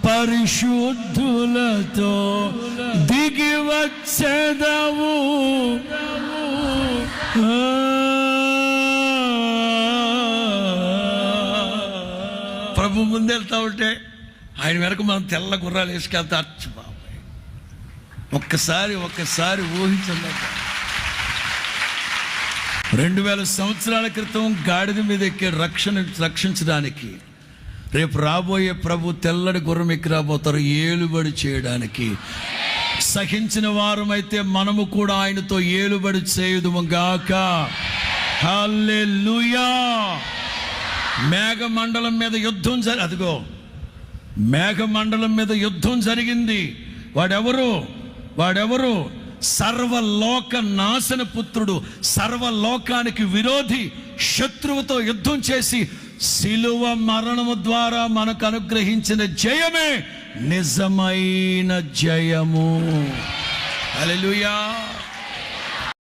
పరిశుద్ధులతో దిగి వచ్చెదవు. ప్రభు ముందెళ్తా ఉంటే ఆయన వెనక మనం తెల్ల గుర్రాలు వేసుకెళ్తా. బాబాయ్ ఒక్కసారి ఊహించండి. 2000 సంవత్సరాల క్రితం గాడిద మీద ఎక్కి రక్షించడానికి రేపు రాబోయే ప్రభు తెల్లటి గుర్రం ఎక్కి రాబోతారు, ఏలుబడి చేయడానికి. సహించిన వారమైతే మనము కూడా ఆయనతో ఏలుబడి చేయుదుము గాక. హల్లెలూయా. మేఘమండలం మీద యుద్ధం అదిగో మేఘమండలం మీద యుద్ధం జరిగింది. వాడెవరు? సర్వలోక నాశన పుత్రుడు, సర్వలోకానికి విరోధి, శత్రువుతో యుద్ధం చేసి శిలువ మరణము ద్వారా మనకు అనుగ్రహించిన జయమే నిజమైన జయము. హల్లెలూయా.